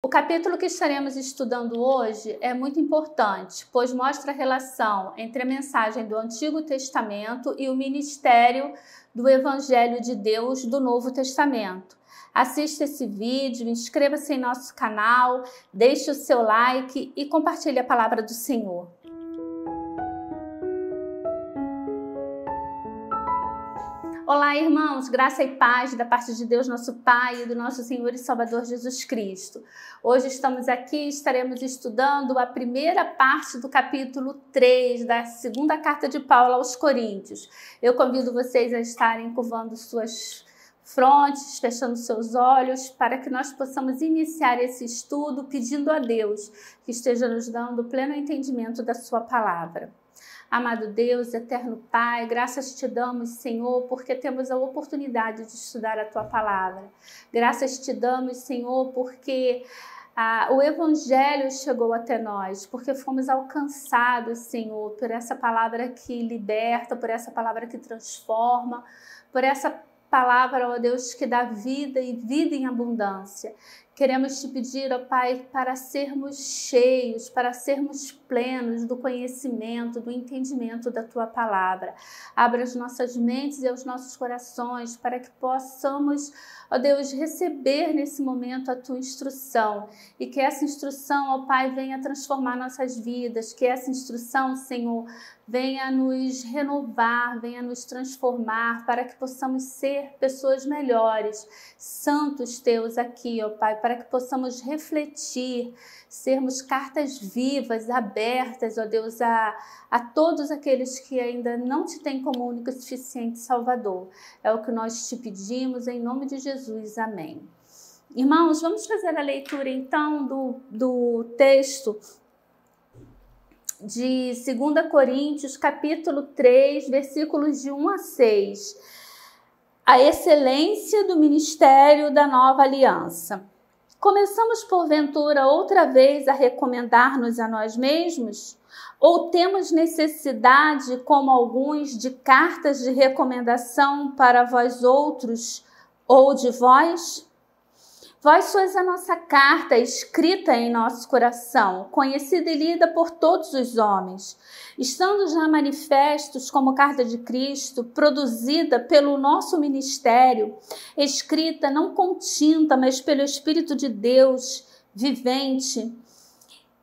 O capítulo que estaremos estudando hoje é muito importante, pois mostra a relação entre a mensagem do Antigo Testamento e o ministério do Evangelho de Deus do Novo Testamento. Assista esse vídeo, inscreva-se em nosso canal, deixe o seu like e compartilhe a palavra do Senhor. Olá, irmãos, graça e paz da parte de Deus, nosso Pai, e do nosso Senhor e Salvador Jesus Cristo. Hoje estamos aqui e estaremos estudando a primeira parte do capítulo 3 da segunda carta de Paulo aos Coríntios. Eu convido vocês a estarem curvando suas frontes, fechando seus olhos, para que nós possamos iniciar esse estudo pedindo a Deus que esteja nos dando pleno entendimento da sua palavra. Amado Deus, eterno Pai, graças te damos, Senhor, porque temos a oportunidade de estudar a Tua palavra. Graças te damos, Senhor, porque o Evangelho chegou até nós, porque fomos alcançados, Senhor, por essa palavra que liberta, por essa palavra que transforma, por essa palavra, ó Deus, que dá vida e vida em abundância. Queremos te pedir, ó Pai, para sermos cheios, para sermos plenos do conhecimento, do entendimento da Tua palavra. Abra as nossas mentes e os nossos corações para que possamos, ó Deus, receber nesse momento a Tua instrução e que essa instrução, ó Pai, venha transformar nossas vidas, que essa instrução, Senhor, venha nos renovar, venha nos transformar para que possamos ser pessoas melhores, santos Teus aqui, ó Pai, para que possamos refletir, sermos cartas vivas, abertas, ó Deus, a todos aqueles que ainda não te têm como único e suficiente Salvador. É o que nós te pedimos, em nome de Jesus. Amém. Irmãos, vamos fazer a leitura então do texto de 2 Coríntios, capítulo 3, versículos de 1 a 6. A excelência do ministério da nova aliança. Começamos, porventura, outra vez a recomendar-nos a nós mesmos? Ou temos necessidade, como alguns, de cartas de recomendação para vós outros ou de vós? Vós sois a nossa carta escrita em nosso coração, conhecida e lida por todos os homens, estando já manifestos como carta de Cristo, produzida pelo nosso ministério, escrita não com tinta, mas pelo Espírito de Deus vivente,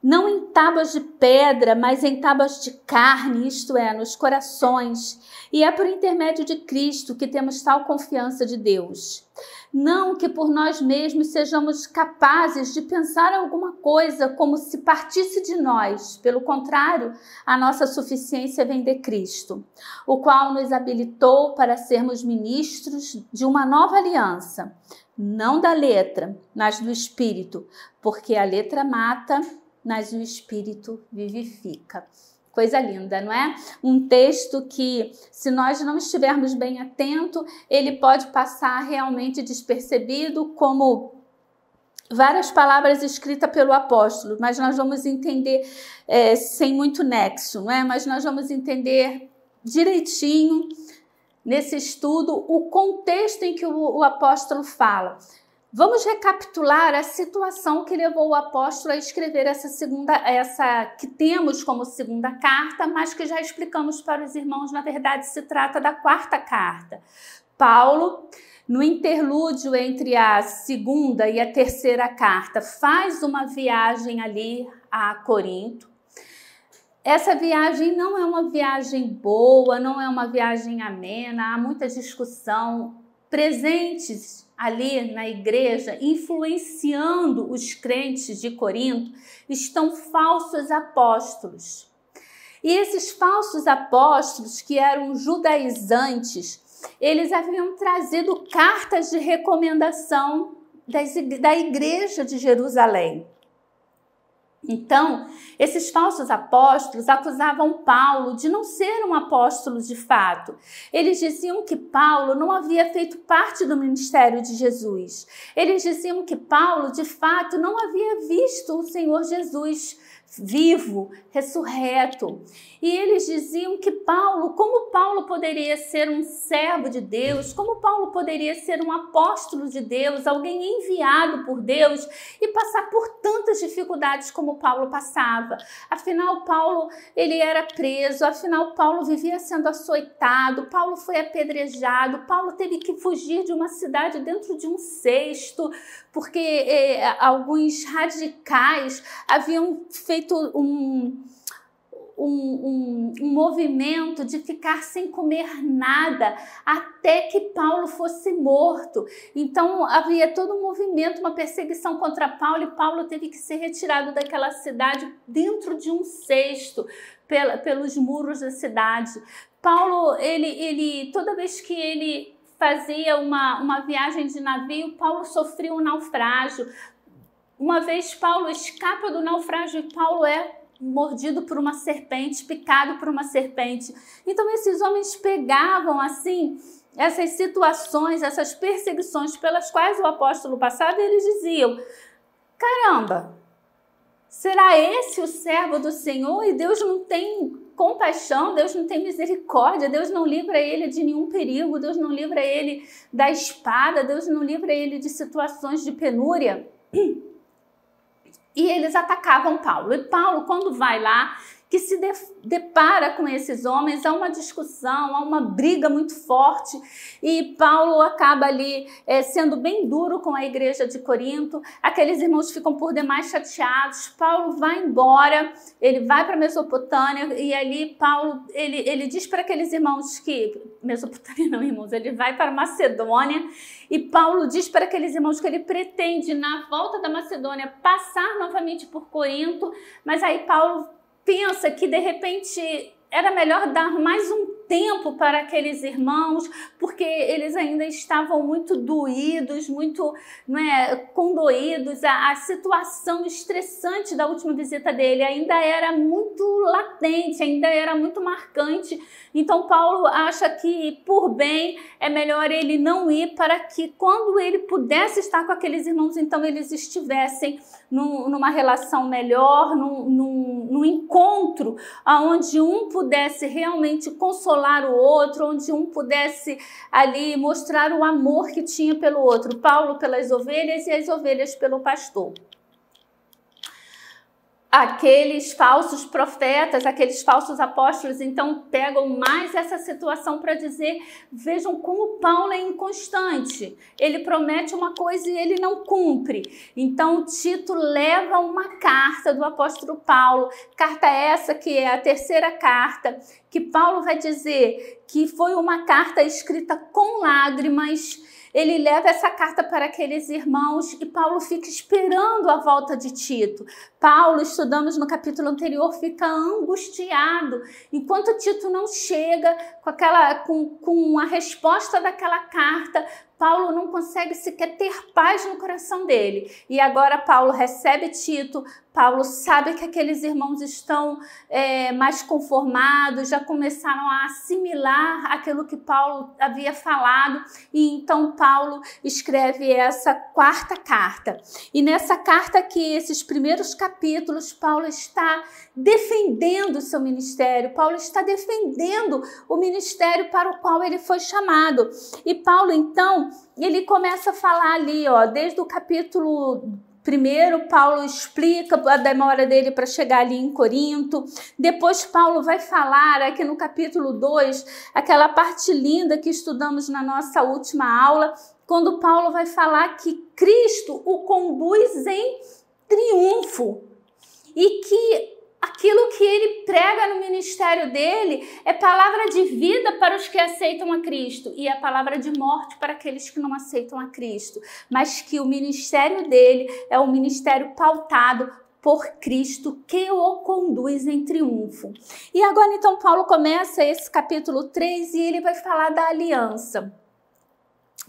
não em tábuas de pedra, mas em tábuas de carne, isto é, nos corações. E é por intermédio de Cristo que temos tal confiança de Deus. Não que por nós mesmos sejamos capazes de pensar alguma coisa como se partisse de nós. Pelo contrário, a nossa suficiência vem de Cristo, o qual nos habilitou para sermos ministros de uma nova aliança, não da letra, mas do Espírito, porque a letra mata, mas o Espírito vivifica. Coisa linda, não é? Um texto que, se nós não estivermos bem atentos, ele pode passar realmente despercebido, como várias palavras escritas pelo apóstolo, mas nós vamos entender sem muito nexo, não é? Mas nós vamos entender direitinho nesse estudo o contexto em que o apóstolo fala. Vamos recapitular a situação que levou o apóstolo a escrever essa que temos como segunda carta, mas que já explicamos para os irmãos, na verdade se trata da quarta carta. Paulo, no interlúdio entre a segunda e a terceira carta, faz uma viagem ali a Corinto. Essa viagem não é uma viagem boa, não é uma viagem amena, há muita discussão, presentes ali na igreja, influenciando os crentes de Corinto, estão falsos apóstolos. E esses falsos apóstolos, que eram judaizantes, eles haviam trazido cartas de recomendação da igreja de Jerusalém. Então, esses falsos apóstolos acusavam Paulo de não ser um apóstolo de fato. Eles diziam que Paulo não havia feito parte do ministério de Jesus. Eles diziam que Paulo, de fato, não havia visto o Senhor Jesus vivo, ressurreto. E eles diziam que Paulo, como Paulo poderia ser um servo de Deus, como Paulo poderia ser um apóstolo de Deus, alguém enviado por Deus e passar por tantas dificuldades como Paulo passava. Afinal, Paulo, ele era preso, afinal, Paulo vivia sendo açoitado, Paulo foi apedrejado, Paulo teve que fugir de uma cidade dentro de um cesto, porque alguns radicais haviam feito um movimento de ficar sem comer nada até que Paulo fosse morto. Então havia todo um movimento, uma perseguição contra Paulo, e Paulo teve que ser retirado daquela cidade dentro de um cesto, pelos muros da cidade. Paulo, ele toda vez que ele fazia uma viagem de navio, Paulo sofria um naufrágio. Uma vez Paulo escapa do naufrágio e Paulo é mordido por uma serpente, picado por uma serpente. Então esses homens pegavam assim essas situações, essas perseguições pelas quais o apóstolo passava, e eles diziam: caramba, será esse o servo do Senhor? E Deus não tem compaixão, Deus não tem misericórdia, Deus não livra ele de nenhum perigo, Deus não livra ele da espada, Deus não livra ele de situações de penúria. E eles atacavam Paulo. E Paulo, quando vai lá, que se depara com esses homens, há uma discussão, há uma briga muito forte, e Paulo acaba ali sendo bem duro com a igreja de Corinto. Aqueles irmãos ficam por demais chateados. Paulo vai embora, ele vai para Mesopotâmia, e ali Paulo, ele diz para aqueles irmãos que... Mesopotâmia não, irmãos, ele vai para Macedônia, e Paulo diz para aqueles irmãos que ele pretende, na volta da Macedônia, passar novamente por Corinto, mas aí Paulo pensa que de repente era melhor dar mais um tempo para aqueles irmãos, porque eles ainda estavam muito doídos, muito condoídos. A situação estressante da última visita dele ainda era muito latente, ainda era muito marcante. Então Paulo acha que, por bem, é melhor ele não ir, para que quando ele pudesse estar com aqueles irmãos, então eles estivessem numa relação melhor, num encontro onde um pudesse realmente consolar o outro, onde um pudesse ali mostrar o amor que tinha pelo outro. Paulo pelas ovelhas e as ovelhas pelo pastor. Aqueles falsos profetas, aqueles falsos apóstolos, então pegam mais essa situação para dizer: vejam como Paulo é inconstante, ele promete uma coisa e ele não cumpre. Então Tito leva uma carta do apóstolo Paulo, carta essa que é a terceira carta, que Paulo vai dizer que foi uma carta escrita com lágrimas. Ele leva essa carta para aqueles irmãos e Paulo fica esperando a volta de Tito. Paulo, estudamos no capítulo anterior, fica angustiado. Enquanto Tito não chega com a resposta daquela carta, Paulo não consegue sequer ter paz no coração dele. E agora Paulo recebe Tito, Paulo sabe que aqueles irmãos estão mais conformados, já começaram a assimilar aquilo que Paulo havia falado, e então Paulo escreve essa quarta carta. E nessa carta aqui, esses primeiros capítulos, Paulo está defendendo o seu ministério, Paulo está defendendo o ministério para o qual ele foi chamado. E Paulo, então, ele começa a falar ali, desde o capítulo 1, Paulo explica a demora dele para chegar ali em Corinto. Depois Paulo vai falar aqui no capítulo 2, aquela parte linda que estudamos na nossa última aula, quando Paulo vai falar que Cristo o conduz em triunfo e que aquilo que ele prega no ministério dele é palavra de vida para os que aceitam a Cristo e é palavra de morte para aqueles que não aceitam a Cristo, mas que o ministério dele é um ministério pautado por Cristo, que o conduz em triunfo. E agora então Paulo começa esse capítulo 3 e ele vai falar da aliança.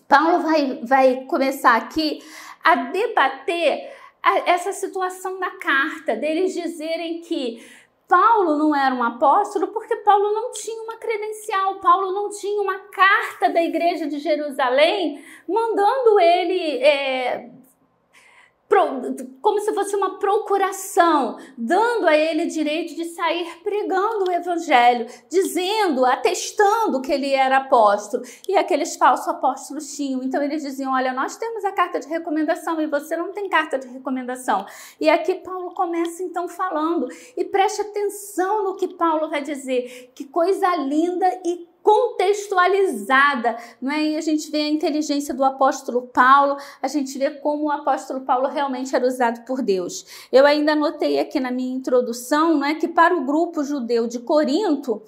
Paulo vai começar aqui a debater essa situação da carta, deles dizerem que Paulo não era um apóstolo porque Paulo não tinha uma credencial, Paulo não tinha uma carta da igreja de Jerusalém mandando ele como se fosse uma procuração, dando a ele direito de sair pregando o evangelho, dizendo, atestando que ele era apóstolo. E aqueles falsos apóstolos tinham. Então eles diziam, olha, nós temos a carta de recomendação e você não tem carta de recomendação. E aqui Paulo começa então falando, e preste atenção no que Paulo vai dizer, que coisa linda e contextualizada, não é? E a gente vê a inteligência do apóstolo Paulo, a gente vê como o apóstolo Paulo realmente era usado por Deus. Eu ainda anotei aqui na minha introdução, não é, que para o grupo judeu de Corinto,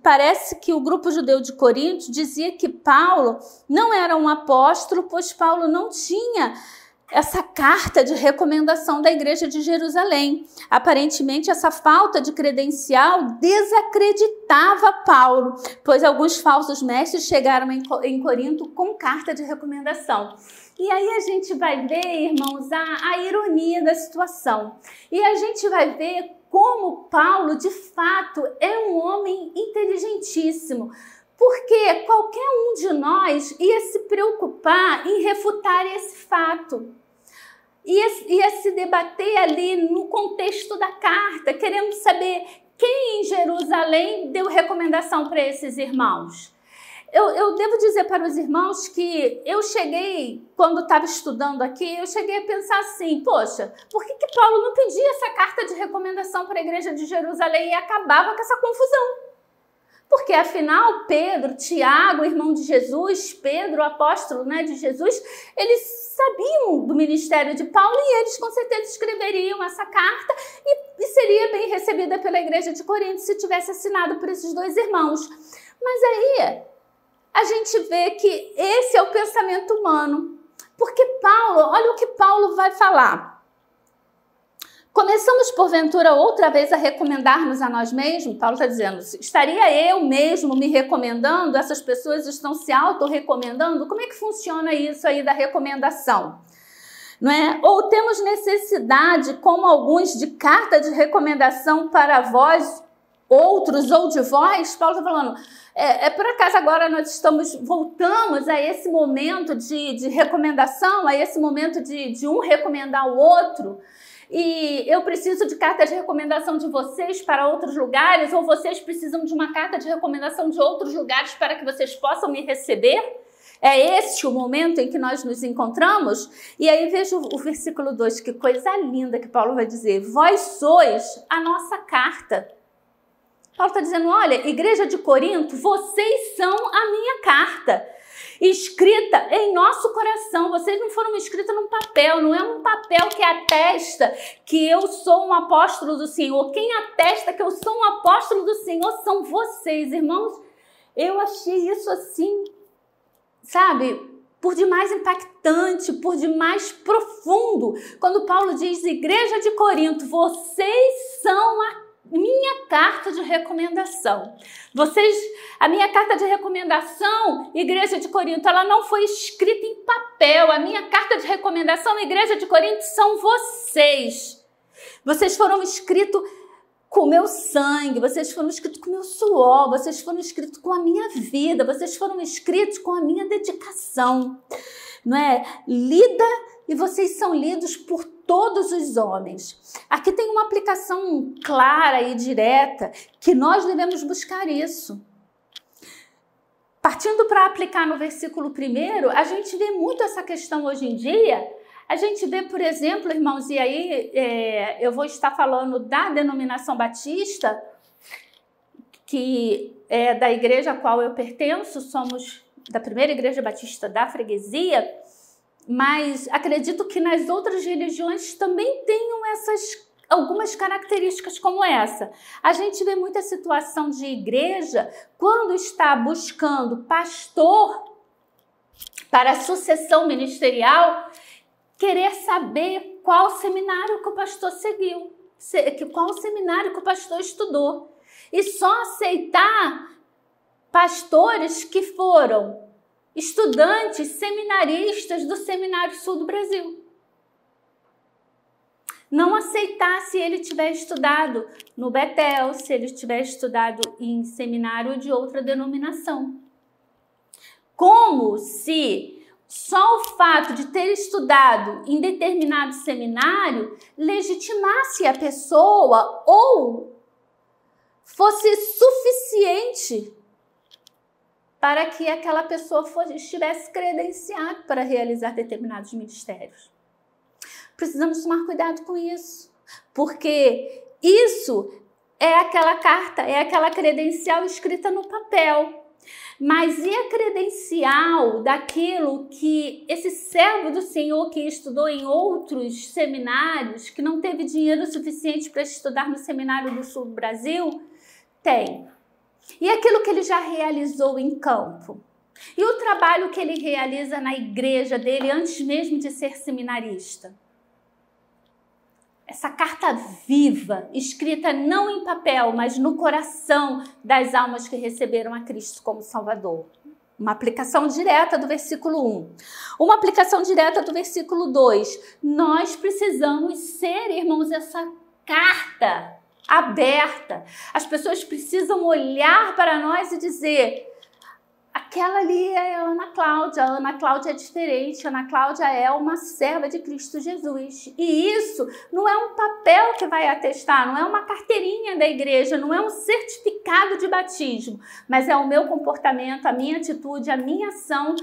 parece que o grupo judeu de Corinto dizia que Paulo não era um apóstolo, pois Paulo não tinha essa carta de recomendação da igreja de Jerusalém. Aparentemente, essa falta de credencial desacreditava Paulo, pois alguns falsos mestres chegaram em Corinto com carta de recomendação. E aí a gente vai ver, irmãos, a ironia da situação. E a gente vai ver como Paulo, de fato, é um homem inteligentíssimo. Porque qualquer um de nós ia se preocupar em refutar esse fato. Ia se debater ali no contexto da carta, querendo saber quem em Jerusalém deu recomendação para esses irmãos. Eu devo dizer para os irmãos que eu cheguei, quando estava estudando aqui, eu cheguei a pensar assim, poxa, por que Paulo não pedia essa carta de recomendação para a igreja de Jerusalém e acabava com essa confusão? Porque, afinal, Pedro, Tiago, irmão de Jesus, Pedro, apóstolo, né, de Jesus, eles sabiam do ministério de Paulo e eles, com certeza, escreveriam essa carta e seria bem recebida pela igreja de Corinto se tivesse assinado por esses dois irmãos. Mas aí, a gente vê que esse é o pensamento humano. Porque Paulo, olha o que Paulo vai falar. Começamos, porventura, outra vez a recomendar-nos a nós mesmos? Paulo está dizendo, estaria eu mesmo me recomendando? Essas pessoas estão se auto-recomendando? Como é que funciona isso aí da recomendação? Não é? Ou temos necessidade, como alguns, de carta de recomendação para vós, outros ou de vós? Paulo está falando, por acaso agora nós voltamos a esse momento de recomendação, a esse momento de um recomendar o outro? E eu preciso de carta de recomendação de vocês para outros lugares, ou vocês precisam de uma carta de recomendação de outros lugares para que vocês possam me receber? É este o momento em que nós nos encontramos? E aí veja o versículo 2, que coisa linda que Paulo vai dizer. Vós sois a nossa carta. Paulo está dizendo, olha, igreja de Corinto, vocês são a minha carta. Escrita em nosso coração, vocês não foram escritas num papel, não é um papel que atesta que eu sou um apóstolo do Senhor. Quem atesta que eu sou um apóstolo do Senhor são vocês, irmãos. Eu achei isso assim, sabe, por demais impactante, por demais profundo. Quando Paulo diz, igreja de Corinto, vocês são a minha carta de recomendação. A minha carta de recomendação, igreja de Corinto, ela não foi escrita em papel. A minha carta de recomendação, igreja de Corinto, são vocês. Vocês foram escritos com o meu sangue, vocês foram escritos com o meu suor, vocês foram escritos com a minha vida, vocês foram escritos com a minha dedicação. Não é? Lida e vocês são lidos por todos os homens. Aqui tem uma aplicação clara e direta que nós devemos buscar isso. Partindo para aplicar no versículo 1, a gente vê muito essa questão hoje em dia. A gente vê, por exemplo, irmãos, e aí eu vou estar falando da denominação batista, que é da igreja a qual eu pertenço, somos da primeira igreja batista da freguesia, mas acredito que nas outras religiões também tenham algumas características como essa. A gente vê muita situação de igreja, quando está buscando pastor para a sucessão ministerial, querer saber qual seminário que o pastor seguiu, qual seminário que o pastor estudou. E só aceitar pastores que foram estudantes seminaristas do Seminário Sul do Brasil. Não aceitar se ele tiver estudado no Betel, se ele tiver estudado em seminário de outra denominação. Como se só o fato de ter estudado em determinado seminário legitimasse a pessoa ou fosse suficiente para que aquela pessoa estivesse credenciada para realizar determinados ministérios. Precisamos tomar cuidado com isso, porque isso é aquela carta, é aquela credencial escrita no papel. Mas e a credencial daquilo que esse servo do Senhor que estudou em outros seminários, que não teve dinheiro suficiente para estudar no Seminário do Sul do Brasil, tem? E aquilo que ele já realizou em campo? E o trabalho que ele realiza na igreja dele antes mesmo de ser seminarista? Essa carta viva, escrita não em papel, mas no coração das almas que receberam a Cristo como Salvador. Uma aplicação direta do versículo 1. Uma aplicação direta do versículo 2. Nós precisamos ser, irmãos, essa carta aberta. As pessoas precisam olhar para nós e dizer: aquela ali é a Ana Cláudia. A Ana Cláudia é diferente. A Ana Cláudia é uma serva de Cristo Jesus. E isso não é um papel que vai atestar, não é uma carteirinha da igreja, não é um certificado de batismo, mas é o meu comportamento, a minha atitude, a minha ação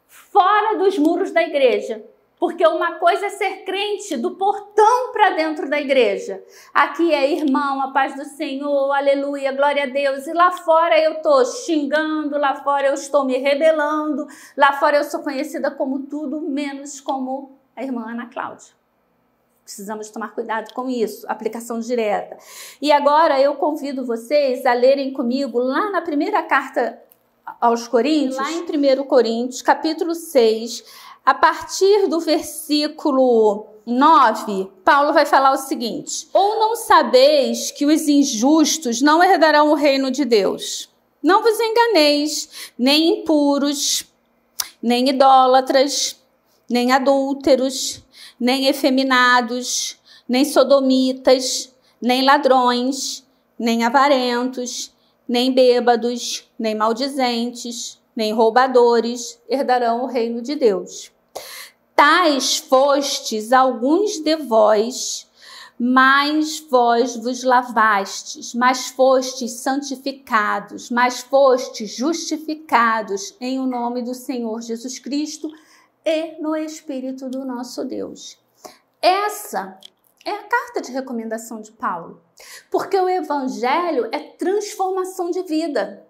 fora dos muros da igreja. Porque uma coisa é ser crente do portão para dentro da igreja. Aqui é irmão, a paz do Senhor, aleluia, glória a Deus. E lá fora eu estou xingando, lá fora eu estou me rebelando, lá fora eu sou conhecida como tudo, menos como a irmã Ana Cláudia. Precisamos tomar cuidado com isso, aplicação direta. E agora eu convido vocês a lerem comigo lá na primeira carta aos Coríntios, lá em 1 Coríntios, capítulo 6, a partir do versículo 9, Paulo vai falar o seguinte: ou não sabeis que os injustos não herdarão o reino de Deus? Não vos enganeis, nem impuros, nem idólatras, nem adúlteros, nem efeminados, nem sodomitas, nem ladrões, nem avarentos, nem bêbados, nem maldizentes, nem roubadores herdarão o reino de Deus. Tais fostes alguns de vós, mas vós vos lavastes, mas fostes santificados, mas fostes justificados em o nome do Senhor Jesus Cristo e no Espírito do nosso Deus. Essa é a carta de recomendação de Paulo, porque o Evangelho é transformação de vida.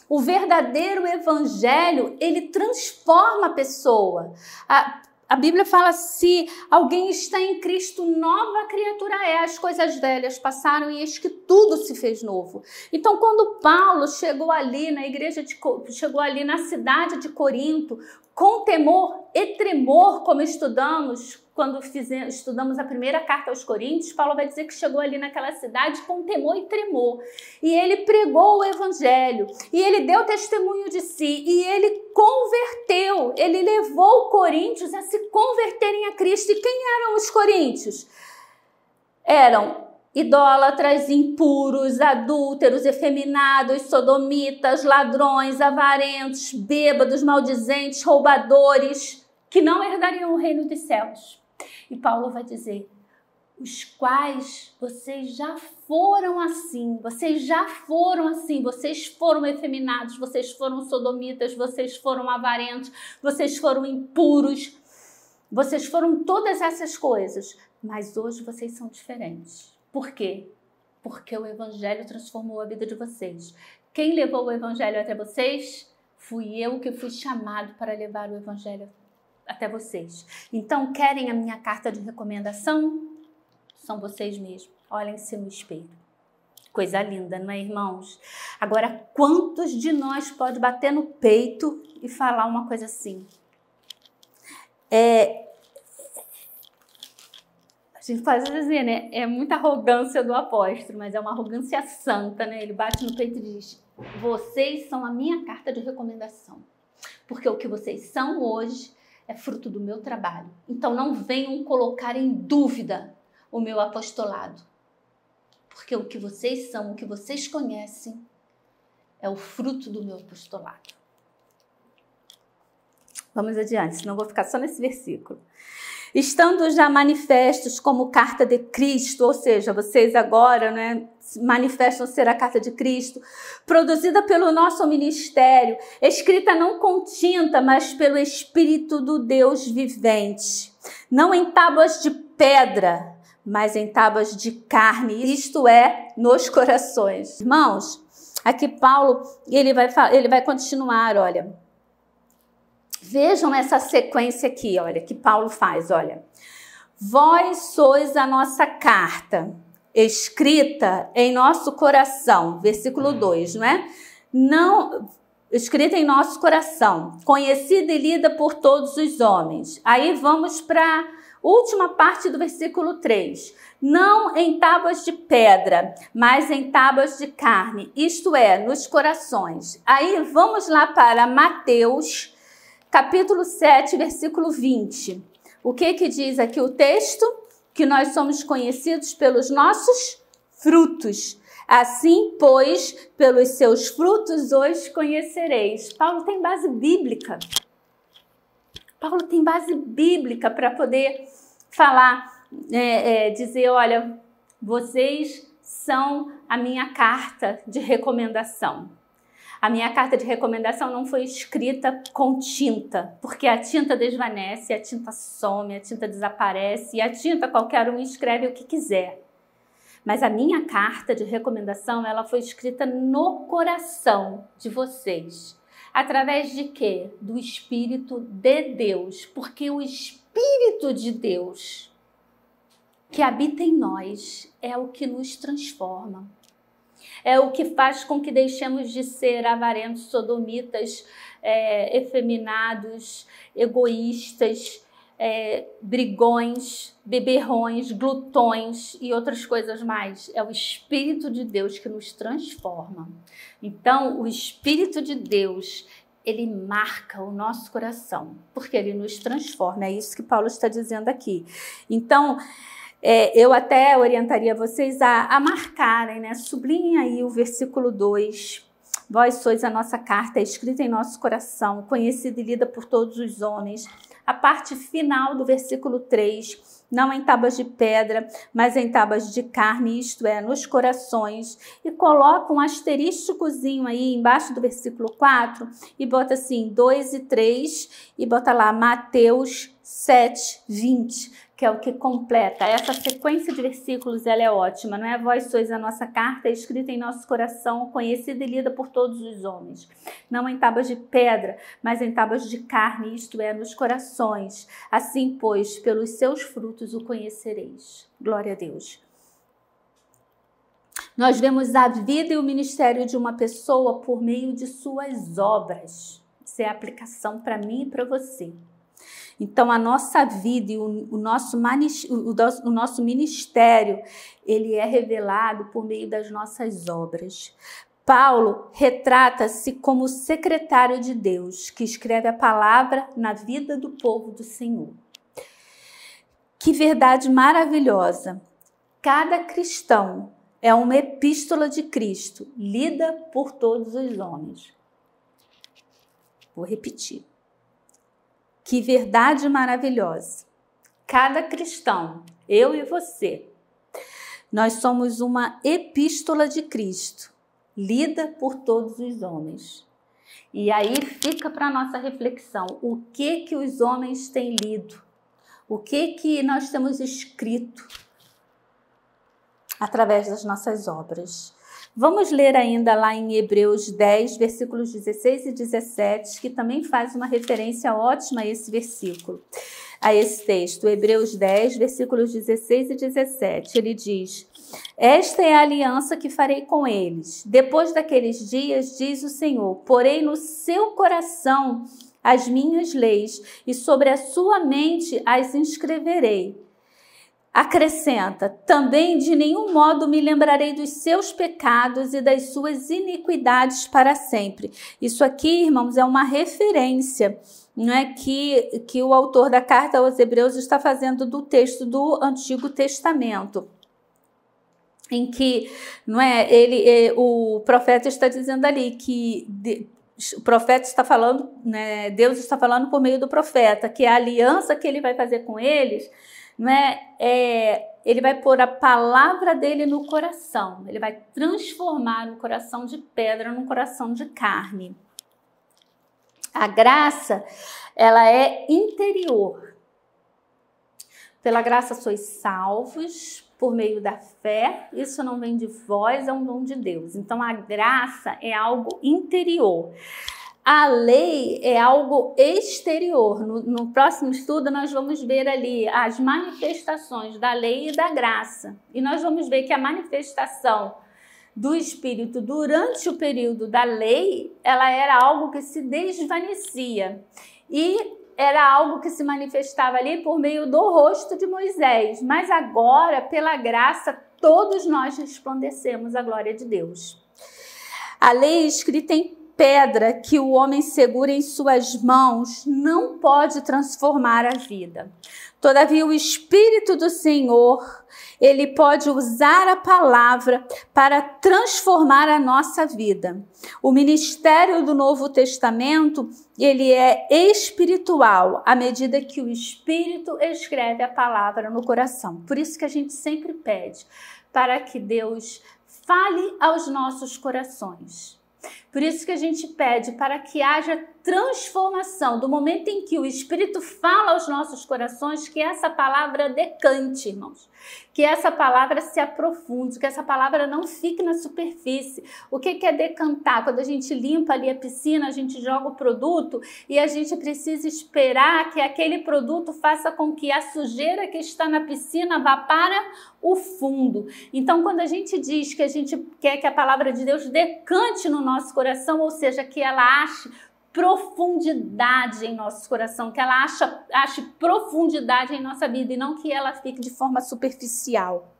O verdadeiro evangelho, ele transforma a pessoa. A Bíblia fala: se alguém está em Cristo, nova criatura é. As coisas velhas passaram e eis que tudo se fez novo. Então, quando Paulo chegou ali na igreja, chegou ali na cidade de Corinto, com temor e tremor, como estudamos quando estudamos a primeira carta aos Coríntios, Paulo vai dizer que chegou ali naquela cidade com temor e tremor. E ele pregou o evangelho, e ele deu testemunho de si, e ele converteu, ele levou Coríntios a se converterem a Cristo. E quem eram os coríntios? Eram idólatras, impuros, adúlteros, efeminados, sodomitas, ladrões, avarentos, bêbados, maldizentes, roubadores, que não herdariam o reino dos céus. E Paulo vai dizer: os quais vocês já foram assim, vocês foram efeminados, vocês foram sodomitas, vocês foram avarentos, vocês foram impuros, vocês foram todas essas coisas, mas hoje vocês são diferentes. Por quê? Porque o evangelho transformou a vida de vocês. Quem levou o evangelho até vocês? Fui eu que fui chamado para levar o evangelho até vocês. Então, querem a minha carta de recomendação? São vocês mesmos. Olhem-se no espelho. Coisa linda, não é, irmãos? Agora, quantos de nós pode bater no peito e falar uma coisa assim? A gente pode dizer, né? É muita arrogância do apóstolo, mas é uma arrogância santa, né? Ele bate no peito e diz: vocês são a minha carta de recomendação. Porque o que vocês são hoje é fruto do meu trabalho. Então não venham colocar em dúvida o meu apostolado. Porque o que vocês são, o que vocês conhecem, é o fruto do meu apostolado. Vamos adiante, senão eu vou ficar só nesse versículo. Estando já manifestos como carta de Cristo, ou seja, vocês agora, né, manifestam ser a carta de Cristo, produzida pelo nosso ministério, escrita não com tinta, mas pelo Espírito do Deus vivente, não em tábuas de pedra, mas em tábuas de carne, isto é, nos corações. Irmãos, aqui Paulo, ele vai continuar, olha. Vejam essa sequência aqui, olha, que Paulo faz, olha. Vós sois a nossa carta, escrita em nosso coração, versículo 2, não é? Não, escrita em nosso coração, conhecida e lida por todos os homens. Aí vamos para a última parte do versículo 3. Não em tábuas de pedra, mas em tábuas de carne, isto é, nos corações. Aí vamos lá para Mateus, capítulo 7, versículo 20. O que diz aqui o texto? Que nós somos conhecidos pelos nossos frutos. Assim, pois, pelos seus frutos os conhecereis. Paulo tem base bíblica. Paulo tem base bíblica para poder falar, dizer, olha, vocês são a minha carta de recomendação. A minha carta de recomendação não foi escrita com tinta, porque a tinta desvanece, a tinta some, a tinta desaparece, e a tinta qualquer um escreve o que quiser. Mas a minha carta de recomendação, ela foi escrita no coração de vocês. Através de quê? Do Espírito de Deus, porque o Espírito de Deus que habita em nós é o que nos transforma. É o que faz com que deixemos de ser avarentos, sodomitas, efeminados, egoístas, brigões, beberrões, glutões e outras coisas mais. É o Espírito de Deus que nos transforma. Então, o Espírito de Deus, ele marca o nosso coração, porque ele nos transforma. É isso que Paulo está dizendo aqui. Então, eu até orientaria vocês a marcarem, né? Sublinhem aí o versículo 2. Vós sois a nossa carta, escrita em nosso coração, conhecida e lida por todos os homens. A parte final do versículo 3, não em tábuas de pedra, mas em tábuas de carne, isto é, nos corações. E coloca um asterísticozinho aí embaixo do versículo 4 e bota assim, 2 e 3, e bota lá Mateus 7, 20. Que é o que completa. Essa sequência de versículos, ela é ótima, não é? Vós sois a nossa carta, escrita em nosso coração, conhecida e lida por todos os homens. Não em tábuas de pedra, mas em tábuas de carne, isto é, nos corações. Assim, pois, pelos seus frutos o conhecereis. Glória a Deus. Nós vemos a vida e o ministério de uma pessoa por meio de suas obras. Isso é a aplicação para mim e para você. Então, a nossa vida e o nosso ministério, ele é revelado por meio das nossas obras. Paulo retrata-se como secretário de Deus, que escreve a palavra na vida do povo do Senhor. Que verdade maravilhosa! Cada cristão é uma epístola de Cristo, lida por todos os homens. Vou repetir. Que verdade maravilhosa! Cada cristão, eu e você, nós somos uma epístola de Cristo, lida por todos os homens. E aí fica para a nossa reflexão, o que os homens têm lido? O que nós temos escrito através das nossas obras? Vamos ler ainda lá em Hebreus 10, versículos 16 e 17, que também faz uma referência ótima a esse versículo, a esse texto. Hebreus 10, versículos 16 e 17, ele diz: esta é a aliança que farei com eles. Depois daqueles dias, diz o Senhor, porei no seu coração as minhas leis e sobre a sua mente as inscreverei. Acrescenta, também de nenhum modo me lembrarei dos seus pecados e das suas iniquidades para sempre. Isso aqui, irmãos, é uma referência, não é, que o autor da carta aos Hebreus está fazendo do texto do Antigo Testamento, em que, não é, o profeta está dizendo ali que o profeta está falando, né, Deus está falando por meio do profeta, que a aliança que ele vai fazer com eles, né, ele vai pôr a palavra dele no coração, ele vai transformar o coração de pedra num coração de carne. A graça, ela é interior. Pela graça sois salvos por meio da fé, isso não vem de vós, é um dom de Deus. Então a graça é algo interior. A lei é algo exterior. No próximo estudo nós vamos ver ali as manifestações da lei e da graça. E nós vamos ver que a manifestação do Espírito durante o período da lei, ela era algo que se desvanecia. E era algo que se manifestava ali por meio do rosto de Moisés. Mas agora, pela graça, todos nós resplandecemos a glória de Deus. A lei escrita em pedra que o homem segura em suas mãos não pode transformar a vida. Todavia, o Espírito do Senhor, ele pode usar a palavra para transformar a nossa vida. O ministério do Novo Testamento, ele é espiritual, à medida que o Espírito escreve a palavra no coração. Por isso que a gente sempre pede para que Deus fale aos nossos corações. Por isso que a gente pede para que haja transformação do momento em que o Espírito fala aos nossos corações, que essa palavra decante, irmãos. Que essa palavra se aprofunde, que essa palavra não fique na superfície. O que é decantar? Quando a gente limpa ali a piscina, a gente joga o produto e a gente precisa esperar que aquele produto faça com que a sujeira que está na piscina vá para o fundo. Então, quando a gente diz que a gente quer que a palavra de Deus decante no nosso coração, ou seja, que ela ache profundidade em nosso coração, que ela ache profundidade em nossa vida e não que ela fique de forma superficial.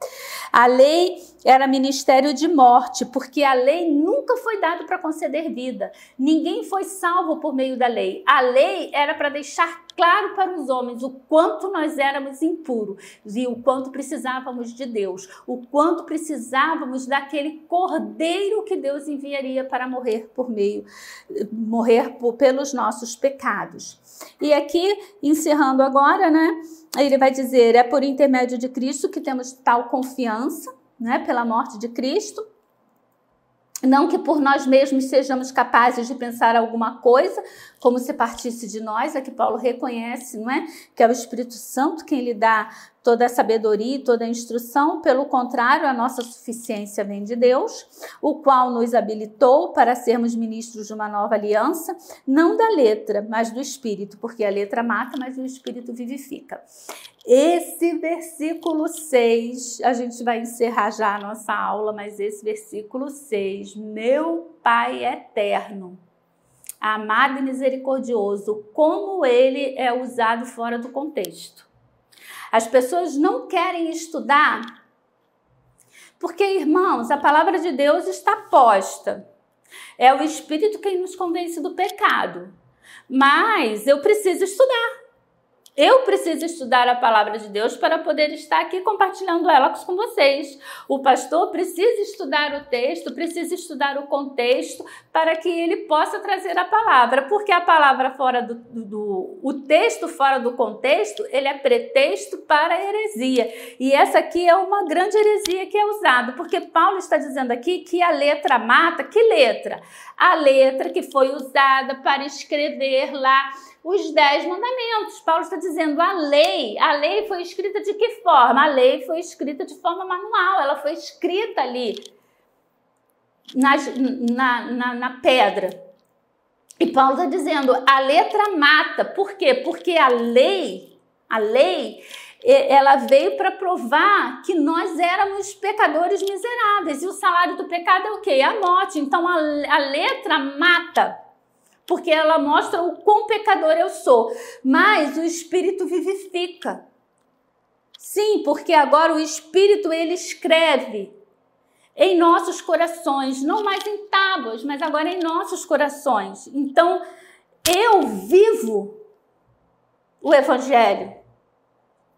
A lei era ministério de morte, porque a lei nunca foi dada para conceder vida. Ninguém foi salvo por meio da lei. A lei era para deixar claro para os homens o quanto nós éramos impuros e o quanto precisávamos de Deus, o quanto precisávamos daquele cordeiro que Deus enviaria para morrer pelos nossos pecados. E aqui, encerrando agora, né, ele vai dizer, é por intermédio de Cristo que temos tal confiança, né, pela morte de Cristo. Não que por nós mesmos sejamos capazes de pensar alguma coisa, como se partisse de nós, é que Paulo reconhece, não é? Que é o Espírito Santo quem lhe dá toda a sabedoria e toda a instrução. Pelo contrário, a nossa suficiência vem de Deus, o qual nos habilitou para sermos ministros de uma nova aliança, não da letra, mas do Espírito, porque a letra mata, mas o Espírito vivifica. Esse versículo 6, a gente vai encerrar já a nossa aula, mas esse versículo 6, meu Pai eterno, amado e misericordioso, como ele é usado fora do contexto. As pessoas não querem estudar porque, irmãos, a palavra de Deus está posta. É o Espírito quem nos convence do pecado. Mas eu preciso estudar. Eu preciso estudar a palavra de Deus para poder estar aqui compartilhando ela com vocês. O pastor precisa estudar o texto, precisa estudar o contexto para que ele possa trazer a palavra. Porque a palavra fora o texto fora do contexto, ele é pretexto para a heresia. E essa aqui é uma grande heresia que é usada, porque Paulo está dizendo aqui que a letra mata. Que letra? A letra que foi usada para escrever lá os 10 mandamentos. Paulo está dizendo a lei foi escrita de que forma? A lei foi escrita de forma manual, ela foi escrita ali na pedra. E Paulo está dizendo, a letra mata. Por quê? Porque a lei, ela veio para provar que nós éramos pecadores miseráveis. E o salário do pecado é o quê? A morte. Então a letra mata, porque ela mostra o quão pecador eu sou. Mas o Espírito vivifica. Sim, porque agora o Espírito, ele escreve em nossos corações, não mais em tábuas, mas agora em nossos corações. Então, eu vivo o Evangelho.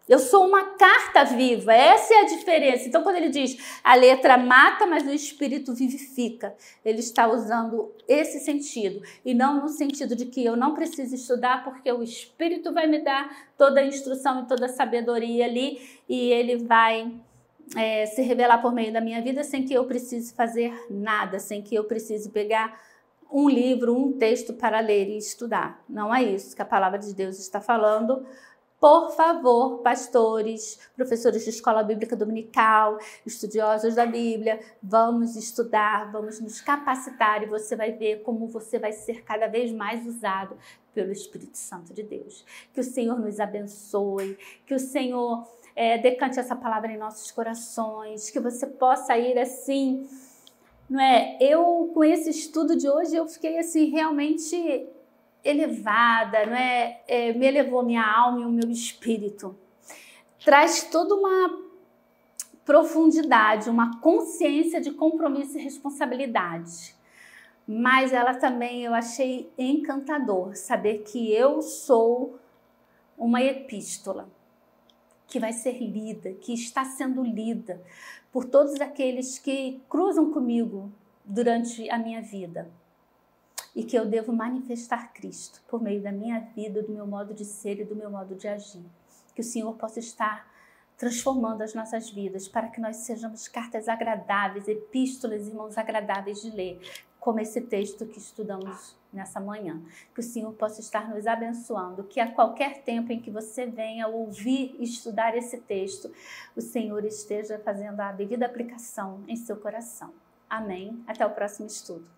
Eu sou uma carta viva, essa é a diferença. Então, quando ele diz a letra mata, mas o espírito vivifica, ele está usando esse sentido. E não no sentido de que eu não preciso estudar, porque o espírito vai me dar toda a instrução e toda a sabedoria ali, e ele vai se revelar por meio da minha vida sem que eu precise fazer nada, sem que eu precise pegar um livro, um texto para ler e estudar. Não é isso que a palavra de Deus está falando. Por favor, pastores, professores de escola bíblica dominical, estudiosos da Bíblia, vamos estudar, vamos nos capacitar e você vai ver como você vai ser cada vez mais usado pelo Espírito Santo de Deus. Que o Senhor nos abençoe, que o Senhor decante essa palavra em nossos corações, que você possa ir assim, não é? Eu, com esse estudo de hoje, eu fiquei assim realmente elevada, não é? Me elevou minha alma e o meu espírito. Traz toda uma profundidade, uma consciência de compromisso e responsabilidade. Mas ela também eu achei encantador saber que eu sou uma epístola que vai ser lida, que está sendo lida por todos aqueles que cruzam comigo durante a minha vida. E que eu devo manifestar Cristo por meio da minha vida, do meu modo de ser e do meu modo de agir. Que o Senhor possa estar transformando as nossas vidas para que nós sejamos cartas agradáveis, epístolas, irmãos, agradáveis de ler, como esse texto que estudamos nessa manhã. Que o Senhor possa estar nos abençoando, que a qualquer tempo em que você venha ouvir e estudar esse texto, o Senhor esteja fazendo a devida aplicação em seu coração. Amém. Até o próximo estudo.